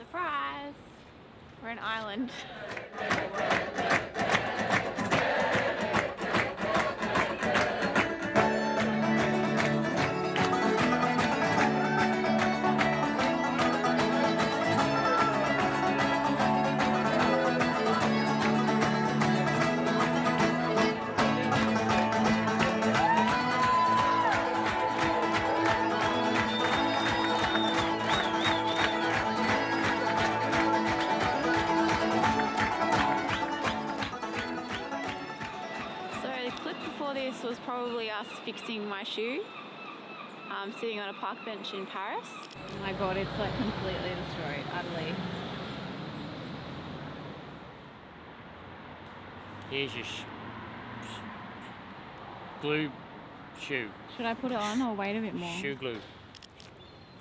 Surprise! We're in Ireland. This was probably us fixing my shoe, sitting on a park bench in Paris. Oh my god, it's like completely destroyed, utterly. Here's your glue shoe. Should I put it on or wait a bit more? Shoe glue.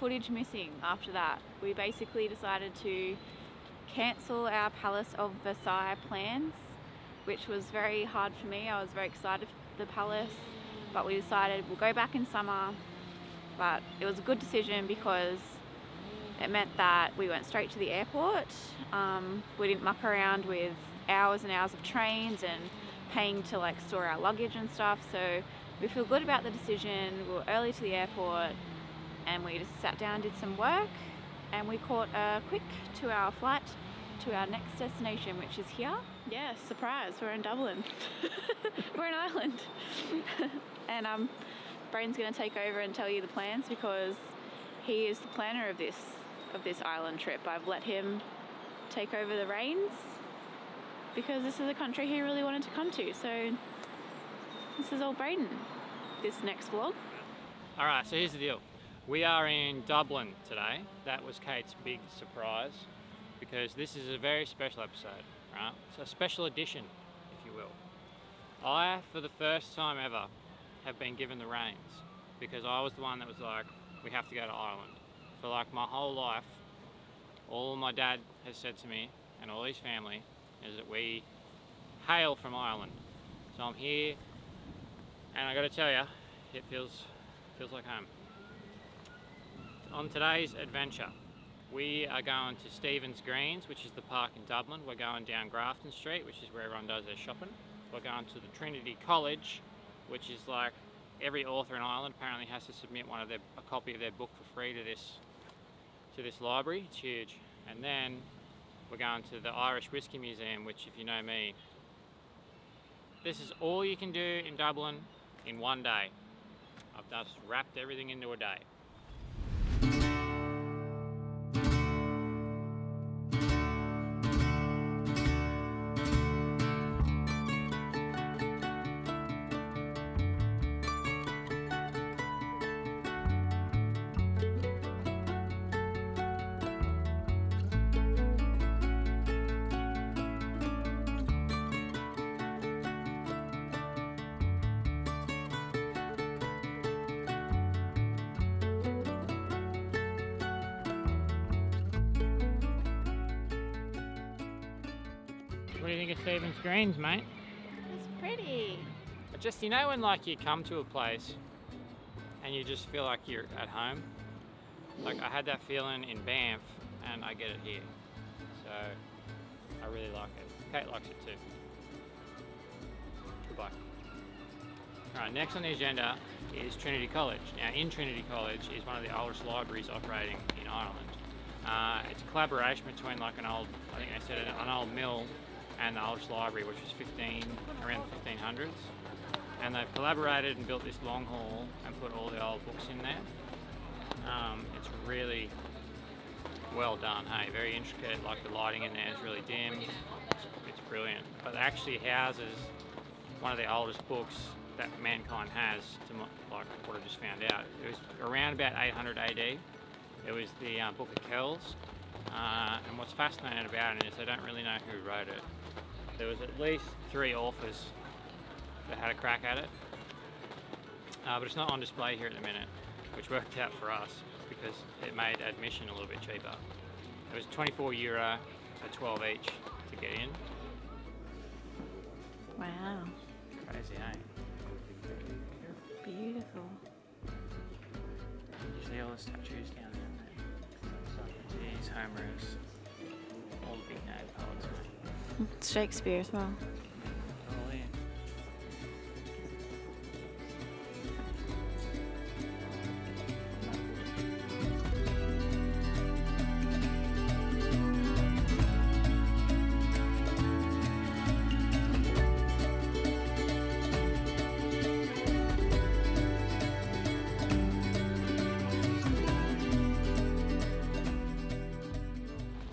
Footage missing after that. We basically decided to cancel our Palace of Versailles plans, which was very hard for me. I was very excited for the palace, but we decided we'll go back in summer. But it was a good decision because it meant that we went straight to the airport. We didn't muck around with hours and hours of trains and paying to like store our luggage and stuff. So we feel good about the decision. We were early to the airport and we just sat down, did some work, and we caught a quick 2-hour flight to our next destination, which is here. Yeah, surprise, we're in Dublin. We're in Ireland. And Brayden's gonna take over and tell you the plans because he is the planner of this island trip. I've let him take over the reins because this is a country he really wanted to come to. So this is all Brayden, this next vlog. All right, so here's the deal. We are in Dublin today. That was Kate's big surprise, because this is a very special episode, right? It's a special edition, if you will. I, for the first time ever, have been given the reins because I was the one that was like, we have to go to Ireland. For like my whole life, all my dad has said to me and all his family is that we hail from Ireland. So I'm here, and I got to tell you, it feels like home. On today's adventure, we are going to Stephen's Greens, which is the park in Dublin. We're going down Grafton Street, which is where everyone does their shopping. We're going to the Trinity College, which is like every author in Ireland apparently has to submit a copy of their book for free to this library. It's huge. And then we're going to the Irish Whiskey Museum, which, if you know me, this is all you can do in Dublin in one day. I've just wrapped everything into a day. What do you think of Stephen's Greens, mate? It's pretty. Just, you know when like you come to a place and you just feel like you're at home? Like I had that feeling in Banff and I get it here. So I really like it. Kate likes it too. Goodbye. Alright, next on the agenda is Trinity College. Now in Trinity College is one of the oldest libraries operating in Ireland. It's a collaboration between like an old mill and the oldest library, which was around the 1500s. And they've collaborated and built this long hall and put all the old books in there. It's really well done, hey, very intricate, like the lighting in there is really dim. It's brilliant. But it actually houses one of the oldest books that mankind has, like what I just found out. It was around about 800 AD. It was the Book of Kells. And what's fascinating about it is they don't really know who wrote it. There was at least 3 authors that had a crack at it. But it's not on display here at the minute, which worked out for us because it made admission a little bit cheaper. It was €24 at 12 each to get in. Wow. Crazy, eh? Beautiful. You see all the statues down there? Socrates, Homerus, all the big name poets, mate. It's Shakespeare as well. Oh, yeah.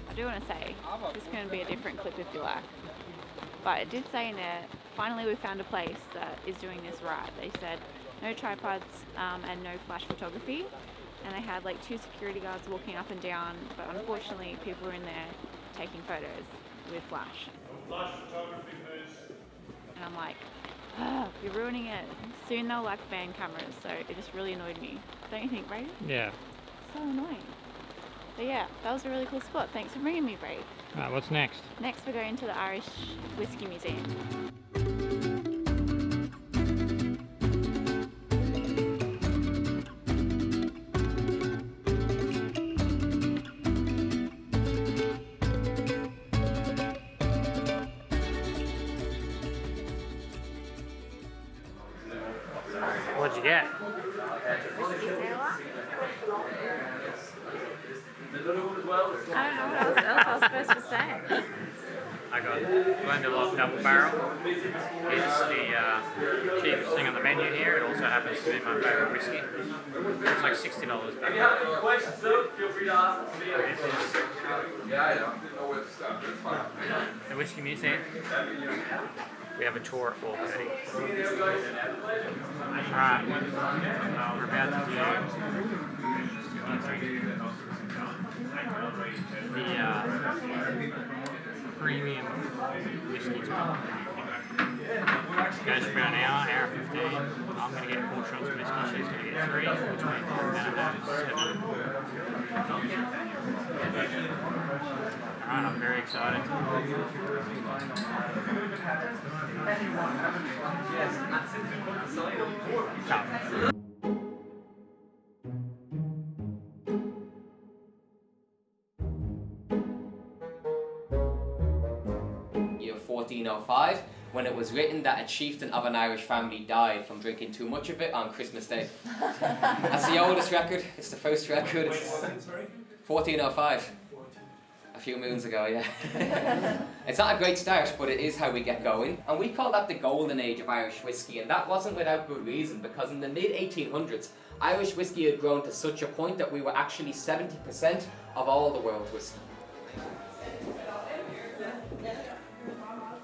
I do want to say, this is going to be a different clip if you like, but it did say in there, finally we found a place that is doing this right. They said no tripods and no flash photography, and they had like 2 security guards walking up and down, but unfortunately people were in there taking photos with flash. Flash photography, please. And I'm like, you're ruining it. Soon they'll like ban cameras, so it just really annoyed me. Don't you think, Brayden? Yeah. So annoying. But yeah, that was a really cool spot. Thanks for bringing me, Brayden. Right, what's next? Next we're going to the Irish Whiskey Museum. What'd you get? I don't know what else I was supposed to say. I got Glendalough Double Barrel. It's the cheapest thing on the menu here. It also happens to be my favourite whiskey. It's like $60 back. Questions, though, feel free to ask them to me. The Whiskey Museum. We have a tour at 4:30. Alright, we're about to do the premium whiskey tour. Goes for about an hour 15. I'm going to get 4 shots of whiskey, she's going to get 3, which means I'm going to have 7. Alright, I'm very excited. Come. Year 1405, when it was written that a chieftain of an Irish family died from drinking too much of it on Christmas Day. That's the oldest record. It's the first record. It's 1405. A few moons ago, yeah. It's not a great start, but it is how we get going. And we call that the golden age of Irish whiskey, and that wasn't without good reason, because in the mid-1800s, Irish whiskey had grown to such a point that we were actually 70% of all the world's whiskey.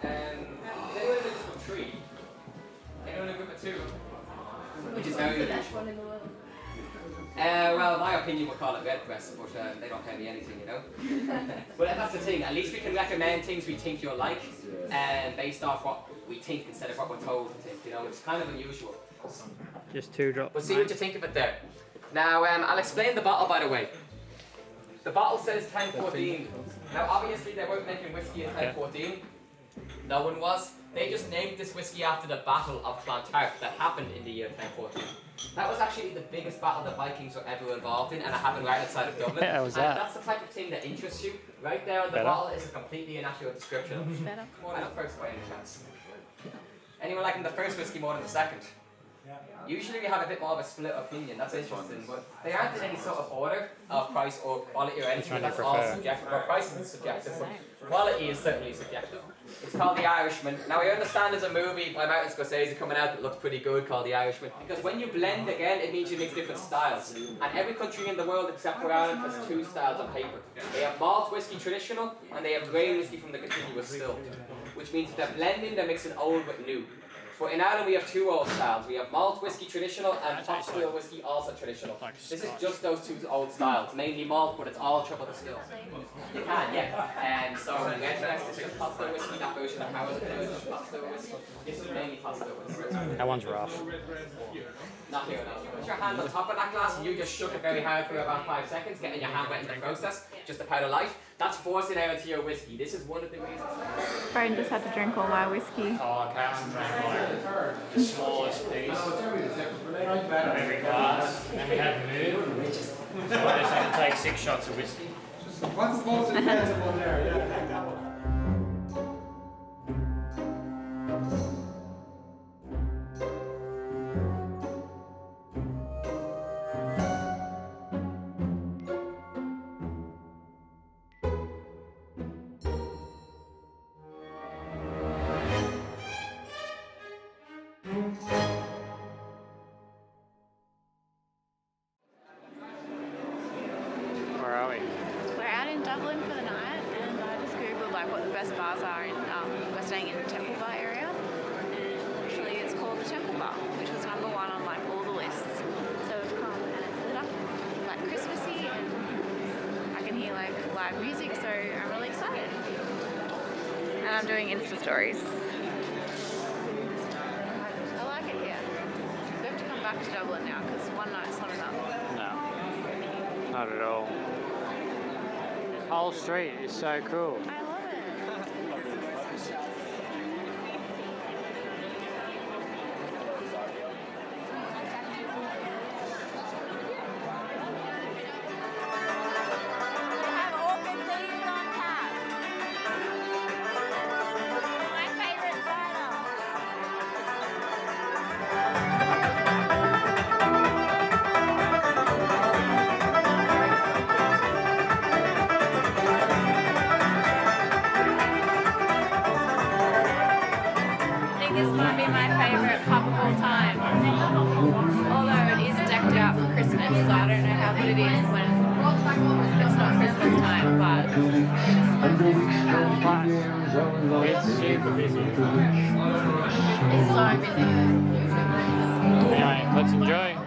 Anyone in a group of 3? Anyone in a group of 2? Which is very unusual. Well, in my opinion, we'll call it red press, but they don't pay me anything, you know. But that's the thing. At least we can recommend things we think you'll like, based off what we think instead of what we're told to think. You know, it's kind of unusual. Just 2 drops. We'll see what you think of it there. Now, I'll explain the bottle, by the way. The bottle says 1014. Now, obviously, they weren't making whiskey in 1014. No one was. They just named this whiskey after the Battle of Clontarf that happened in the year 1014. That was actually the biggest battle the Vikings were ever involved in, and it happened right outside of Dublin. Yeah, was that? And that's the type of thing that interests you. Right there on the bottle is a completely inaccurate description of it. Better. More than the first by any chance. Anyone liking the first whiskey more than the second? Usually we have a bit more of a split opinion, that's interesting, but they aren't in any sort of order of price or quality or anything, that's all subjective. Well, price is subjective, but quality is certainly subjective. It's called The Irishman. Now I understand there's a movie by Martin Scorsese coming out that looks pretty good called The Irishman, because when you blend again, it means you mix different styles. And every country in the world except for Ireland has 2 styles on paper. They have malt whiskey traditional, and they have grain whiskey from the continuous still. Which means if they're blending, they're mixing old with new. But in Ireland we have 2 old styles. We have malt whiskey traditional and pot still whiskey also traditional. This is just those 2 old styles, mainly malt, but it's all triple distilled. You can, yeah. And so the next is just pot still whiskey, that version of ours is pot still whiskey. This is mainly pot still whiskey. That one's rough. Not here now. Put your hand on top of that glass and you just shook it very hard for about 5 seconds, getting your hand wet in the process, just a part of life. That's forcing air into your whiskey. This is one of the reasons. Brayden just had to drink all my whiskey. Oh, Callum drank like the smallest piece of every glass. And then we had to move. So I just had to take 6 shots of whiskey. What's the most expensive one there? Yeah, take that one. Where are we? We're out in Dublin for the night, and I just googled like what the best bars are in. We're staying in the Temple Bar area, and actually it's called the Temple Bar, which was number one on like all the lists. So we've come and it's lit up like Christmassy, and I can hear like live music, so I'm really excited. And I'm doing Insta stories. I like it here. We have to come back to Dublin now because one night's not enough. No, not at all. This whole street is so cool. I love it. They have all good things on tap. My favorite cider. I think this might be my favourite pub of all time. Although it is decked out for Christmas, so I don't know how good it is when it's not Christmas time, but It's super busy. it's so busy. Anyway, let's enjoy.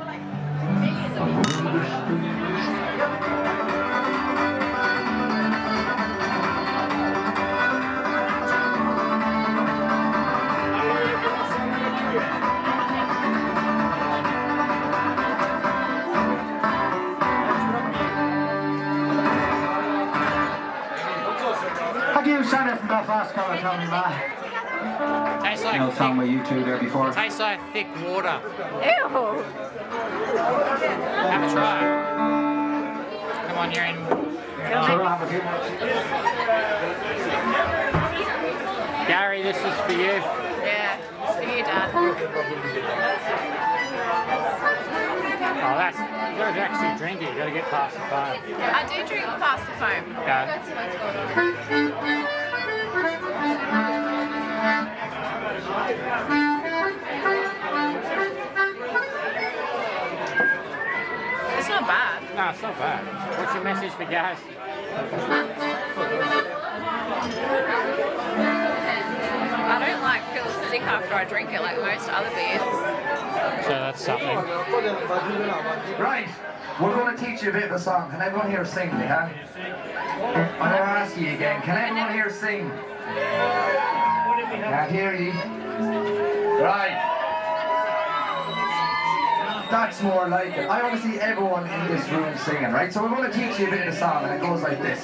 Have you seen it from Belfast, Colin? Tell me, man. Tastes I know like Tom with you two there before. tastes like thick water. Ew! Have a try. Come on, you're in. Sure, I'll have a few more. Gary, this is for you. Yeah, it's for you, Dad. Oh, that's. You gotta actually drink it. You gotta get past the phone. I do drink past the foam. It's not bad. No, it's not bad. What's your message for guys? I don't like feel sick after I drink it like most other beers. So that's something. Right, we're going to teach you a bit of a song. Can everyone here sing, yeah? I'm going to ask you again. Can everyone here sing? Can't hear you. Right. That's more like it. I want to see everyone in this room singing, right? So we're going to teach you a bit of the song, and it goes like this.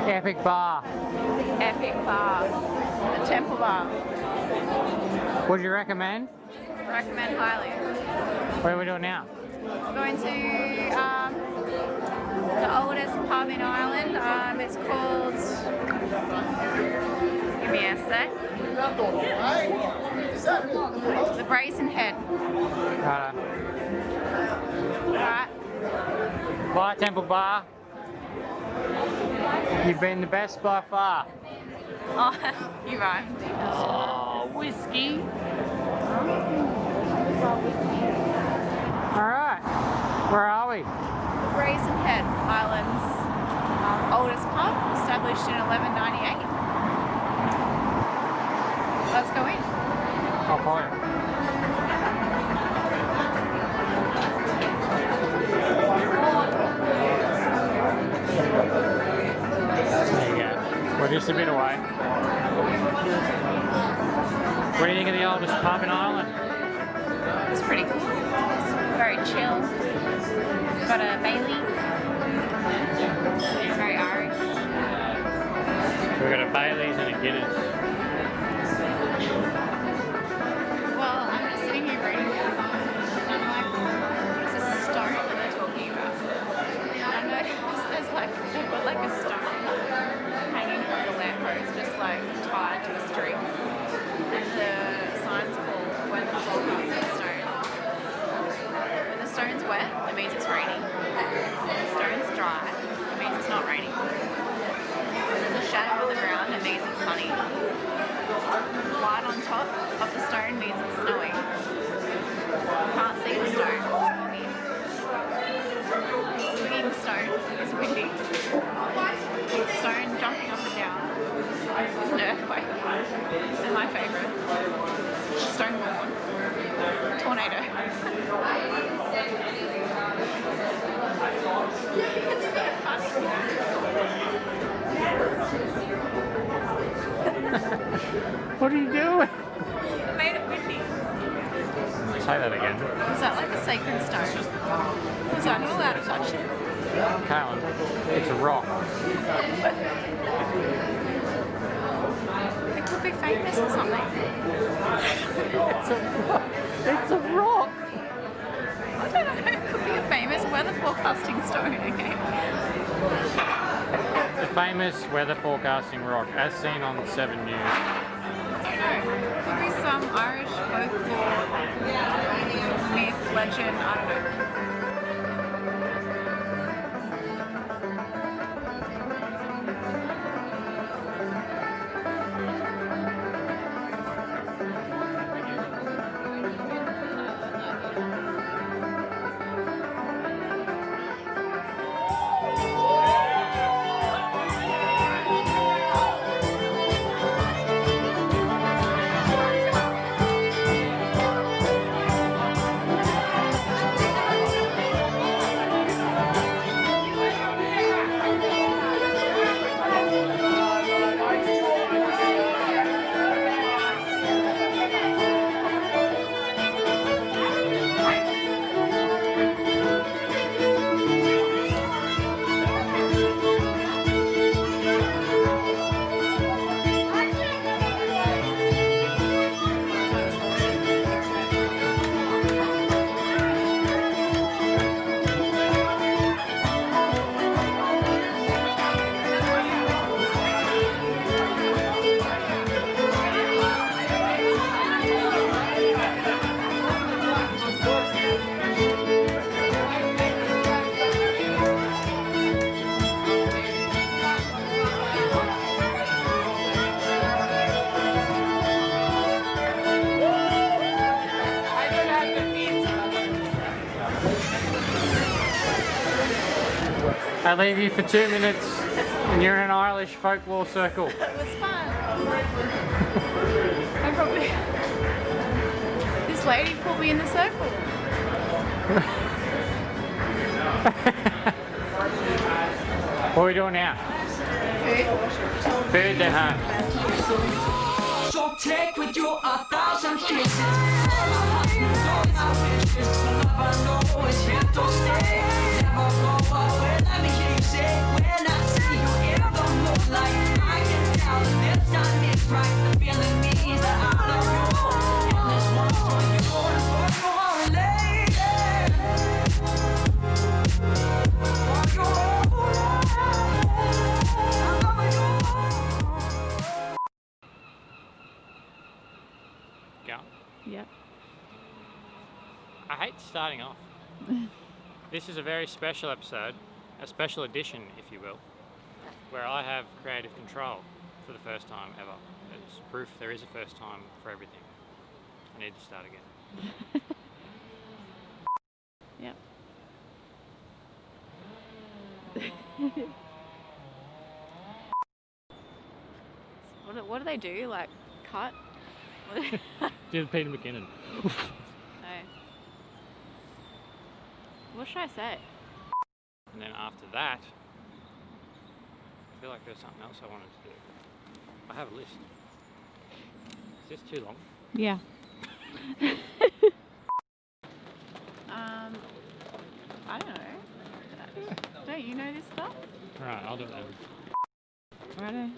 Epic bar. Epic bar. The Temple Bar. Would you recommend? Recommend highly. What are we doing now? Going to the oldest pub in Ireland. It's called. You fiesta. The Brazen head. Right. Bar Temple Bar. You've been the best by far. Oh, you rhymed. Oh, whiskey. Alright, where are we? Brazen Head, Ireland's oldest pub, established in 1198. Let's go in. I'll follow you. There you go. We're just a bit away. What do you think of the oldest pub in Ireland? It's pretty cool. It's very chill. Got a Bailey's. It's very Irish. We've got a Bailey's and a Guinness. Well, I'm just sitting here reading this. And I'm like, what is this stone that they're talking about? And I noticed there's like, they've got like a stone hanging from the lamppost, just like tied to a string. And the sign's called when the forecasting stone. When the stone's wet, it means it's raining. When the stone's dry, it means it's not raining. When there's a shadow on the ground, it means it's sunny. Light on top of the stone means it's snowing. You can't see the stone, it's foggy. Swinging stone is windy. Stone jumping up and down is an earthquake. And my favourite, stone wall, tornado. It's so funny. What are you doing? It made it windy. Say that again. Was that like a sacred stone? Was I not allowed to touch it? Caitlin, it's a rock. It could be famous or something. It's a rock. I don't know. It could be a famous weather forecasting stone, okay? The famous weather forecasting rock, as seen on 7 News. I don't know. Maybe some Irish folklore, myth, legend, I don't know. I leave you for 2 minutes and you're in an Irish folklore circle. It was fun. I probably... This lady pulled me in the circle. What are we doing now? Food. Food then, huh? So take with you 1,000 kisses. Never know it's here to stay. Never go away. Let me hear you say when I see you in the moonlight. I can tell that this time is right. The feeling means that I love you. And this one's for you and for your lady. For your lady. I love you. Yeah. Yep. I hate starting off. This is a very special episode, a special edition, if you will, where I have creative control for the first time ever. It's proof there is a first time for everything. I need to start again. Yep. What do they do? Like cut? Here's Peter McKinnon. No. What should I say? And then after that, I feel like there's something else I wanted to do. I have a list. Is this too long? Yeah. I don't know. Don't you know this stuff? Right, I'll do it then. Righto.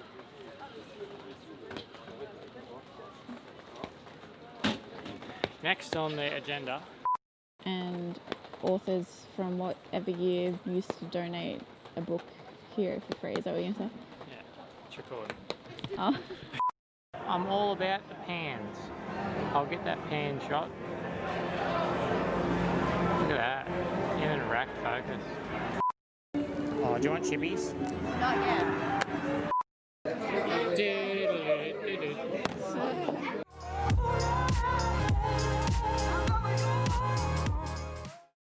Next on the agenda. And authors from whatever year used to donate a book here for free. Is that what you're going to say? Yeah, it's recording. Oh. I'm all about the pans. I'll get that pan shot. Look at that. In and rack focus. Oh, do you want chippies? Not yet.